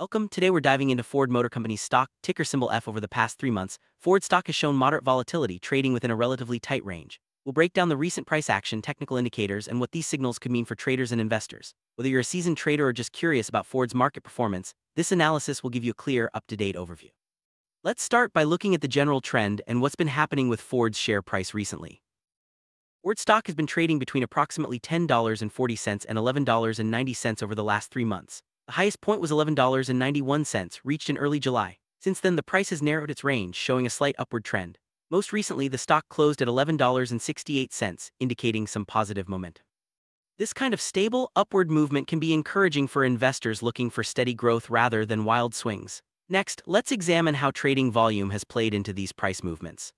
Welcome. Today we're diving into Ford Motor Company's stock, ticker symbol F. Over the past 3 months, Ford stock has shown moderate volatility, trading within a relatively tight range. We'll break down the recent price action, technical indicators, and what these signals could mean for traders and investors. Whether you're a seasoned trader or just curious about Ford's market performance, this analysis will give you a clear, up-to-date overview. Let's start by looking at the general trend and what's been happening with Ford's share price recently. Ford stock has been trading between approximately $10.40 and $11.90 over the last 3 months. The highest point was $11.91, reached in early July. Since then, the price has narrowed its range, showing a slight upward trend. Most recently, the stock closed at $11.68, indicating some positive momentum. This kind of stable, upward movement can be encouraging for investors looking for steady growth rather than wild swings. Next, let's examine how trading volume has played into these price movements.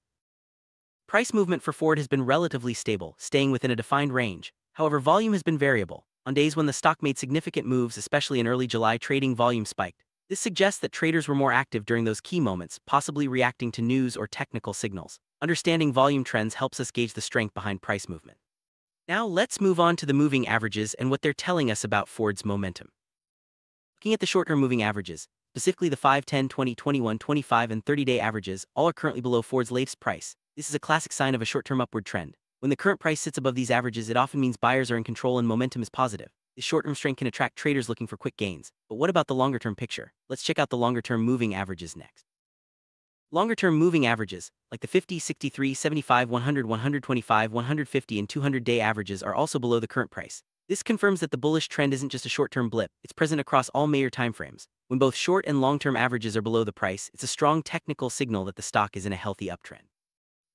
Price movement for Ford has been relatively stable, staying within a defined range. However, volume has been variable. On days when the stock made significant moves, especially in early July, trading volume spiked. This suggests that traders were more active during those key moments, possibly reacting to news or technical signals. Understanding volume trends helps us gauge the strength behind price movement. Now let's move on to the moving averages and what they're telling us about Ford's momentum. Looking at the short-term moving averages, specifically the 5, 10, 20, 21, 25, and 30-day averages, all are currently below Ford's latest price. This is a classic sign of a short-term upward trend. When the current price sits above these averages, it often means buyers are in control and momentum is positive. This short-term strength can attract traders looking for quick gains. But what about the longer-term picture? Let's check out the longer-term moving averages next. Longer-term moving averages, like the 50, 63, 75, 100, 125, 150, and 200-day averages, are also below the current price. This confirms that the bullish trend isn't just a short-term blip, it's present across all major timeframes. When both short and long-term averages are below the price, it's a strong technical signal that the stock is in a healthy uptrend.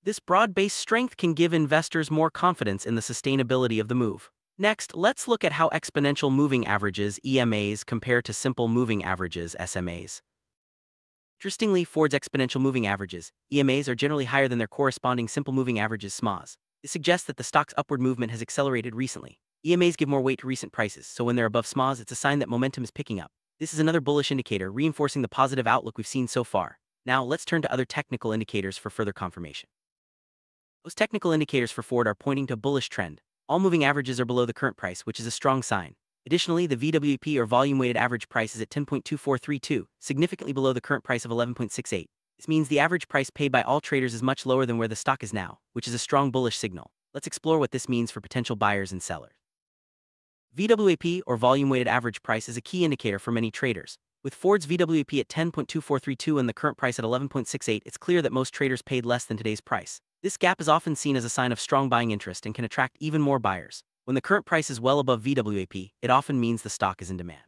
This broad-based strength can give investors more confidence in the sustainability of the move. Next, let's look at how exponential moving averages, EMAs, compare to simple moving averages, SMAs. Interestingly, Ford's exponential moving averages, EMAs, are generally higher than their corresponding simple moving averages, SMAs. This suggests that the stock's upward movement has accelerated recently. EMAs give more weight to recent prices, so when they're above SMAs, it's a sign that momentum is picking up. This is another bullish indicator, reinforcing the positive outlook we've seen so far. Now, let's turn to other technical indicators for further confirmation. Those technical indicators for Ford are pointing to a bullish trend. All moving averages are below the current price, which is a strong sign. Additionally, the VWAP, or volume-weighted average price, is at 10.2432, significantly below the current price of 11.68. This means the average price paid by all traders is much lower than where the stock is now, which is a strong bullish signal. Let's explore what this means for potential buyers and sellers. VWAP, or volume-weighted average price, is a key indicator for many traders. With Ford's VWAP at 10.2432 and the current price at 11.68, it's clear that most traders paid less than today's price. This gap is often seen as a sign of strong buying interest and can attract even more buyers. When the current price is well above VWAP, it often means the stock is in demand.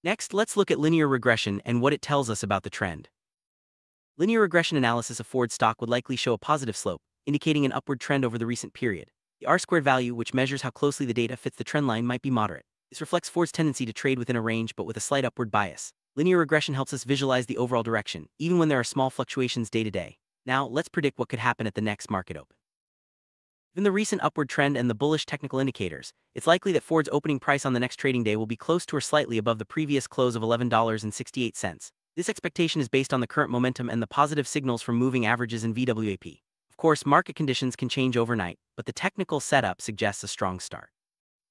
Next, let's look at linear regression and what it tells us about the trend. Linear regression analysis of Ford stock would likely show a positive slope, indicating an upward trend over the recent period. The R-squared value, which measures how closely the data fits the trend line, might be moderate. This reflects Ford's tendency to trade within a range but with a slight upward bias. Linear regression helps us visualize the overall direction, even when there are small fluctuations day to day. Now, let's predict what could happen at the next market open. Given the recent upward trend and the bullish technical indicators, it's likely that Ford's opening price on the next trading day will be close to or slightly above the previous close of $11.68. This expectation is based on the current momentum and the positive signals from moving averages and VWAP. Of course, market conditions can change overnight, but the technical setup suggests a strong start.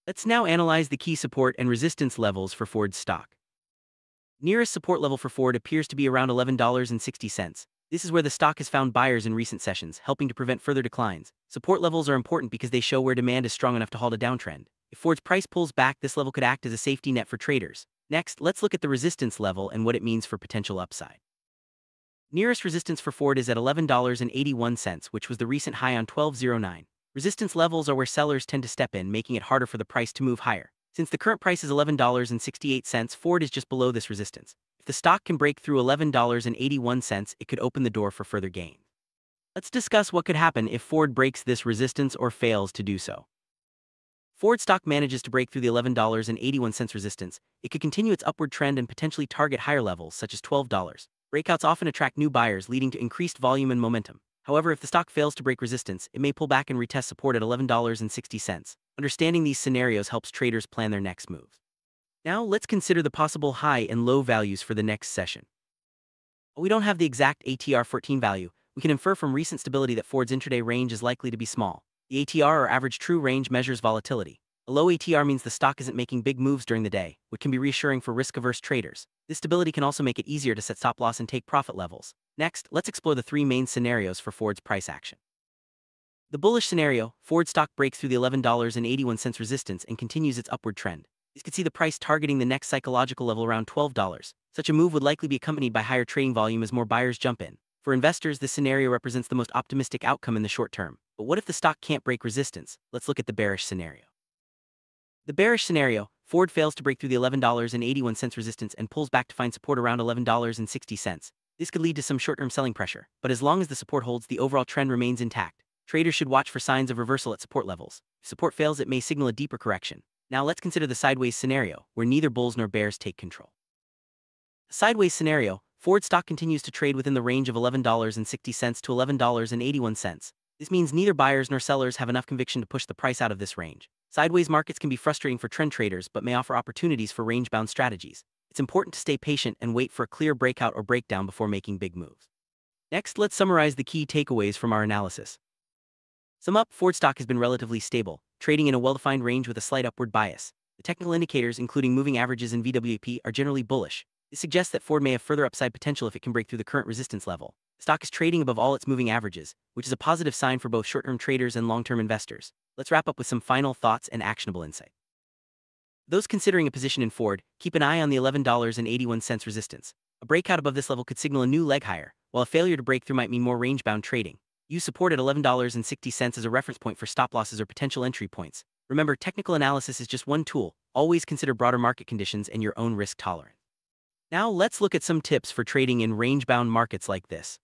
Let's now analyze the key support and resistance levels for Ford's stock. Nearest support level for Ford appears to be around $11.60. This is where the stock has found buyers in recent sessions, helping to prevent further declines. Support levels are important because they show where demand is strong enough to halt a downtrend. If Ford's price pulls back, this level could act as a safety net for traders. Next, let's look at the resistance level and what it means for potential upside. Nearest resistance for Ford is at $11.81, which was the recent high on 12/09. Resistance levels are where sellers tend to step in, making it harder for the price to move higher. Since the current price is $11.68, Ford is just below this resistance. If the stock can break through $11.81, it could open the door for further gain. Let's discuss what could happen if Ford breaks this resistance or fails to do so. Ford stock manages to break through the $11.81 resistance, it could continue its upward trend and potentially target higher levels, such as $12. Breakouts often attract new buyers, leading to increased volume and momentum. However, if the stock fails to break resistance, it may pull back and retest support at $11.60. Understanding these scenarios helps traders plan their next moves. Now, let's consider the possible high and low values for the next session. While we don't have the exact ATR14 value, we can infer from recent stability that Ford's intraday range is likely to be small. The ATR, or average true range, measures volatility. A low ATR means the stock isn't making big moves during the day, which can be reassuring for risk-averse traders. This stability can also make it easier to set stop loss and take profit levels. Next, let's explore the three main scenarios for Ford's price action. The bullish scenario, Ford stock breaks through the $11.81 resistance and continues its upward trend. This could see the price targeting the next psychological level around $12. Such a move would likely be accompanied by higher trading volume as more buyers jump in. For investors, this scenario represents the most optimistic outcome in the short term. But what if the stock can't break resistance? Let's look at the bearish scenario. The bearish scenario, Ford fails to break through the $11.81 resistance and pulls back to find support around $11.60. This could lead to some short-term selling pressure, but as long as the support holds, the overall trend remains intact. Traders should watch for signs of reversal at support levels. If support fails, it may signal a deeper correction. Now let's consider the sideways scenario, where neither bulls nor bears take control. The sideways scenario, Ford stock continues to trade within the range of $11.60 to $11.81. This means neither buyers nor sellers have enough conviction to push the price out of this range. Sideways markets can be frustrating for trend traders but may offer opportunities for range-bound strategies. It's important to stay patient and wait for a clear breakout or breakdown before making big moves. Next, let's summarize the key takeaways from our analysis. Sum up, Ford stock has been relatively stable, trading in a well-defined range with a slight upward bias. The technical indicators, including moving averages and VWAP, are generally bullish. This suggests that Ford may have further upside potential if it can break through the current resistance level. The stock is trading above all its moving averages, which is a positive sign for both short-term traders and long-term investors. Let's wrap up with some final thoughts and actionable insight. Those considering a position in Ford, keep an eye on the $11.81 resistance. A breakout above this level could signal a new leg higher, while a failure to break through might mean more range-bound trading. Use support at $11.60 as a reference point for stop losses or potential entry points. Remember, technical analysis is just one tool. Always consider broader market conditions and your own risk tolerance. Now let's look at some tips for trading in range-bound markets like this.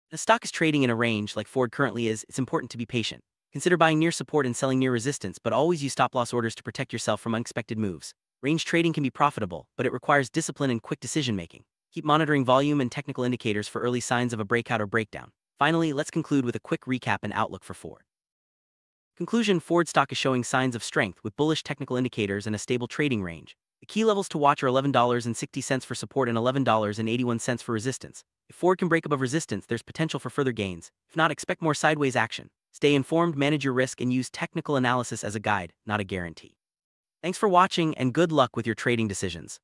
If a stock is trading in a range like Ford currently is, it's important to be patient. Consider buying near support and selling near resistance, but always use stop-loss orders to protect yourself from unexpected moves. Range trading can be profitable, but it requires discipline and quick decision-making. Keep monitoring volume and technical indicators for early signs of a breakout or breakdown. Finally, let's conclude with a quick recap and outlook for Ford. Conclusion: Ford stock is showing signs of strength with bullish technical indicators and a stable trading range. The key levels to watch are $11.60 for support and $11.81 for resistance. If Ford can break above resistance, there's potential for further gains. If not, expect more sideways action. Stay informed, manage your risk, and use technical analysis as a guide, not a guarantee. Thanks for watching, and good luck with your trading decisions.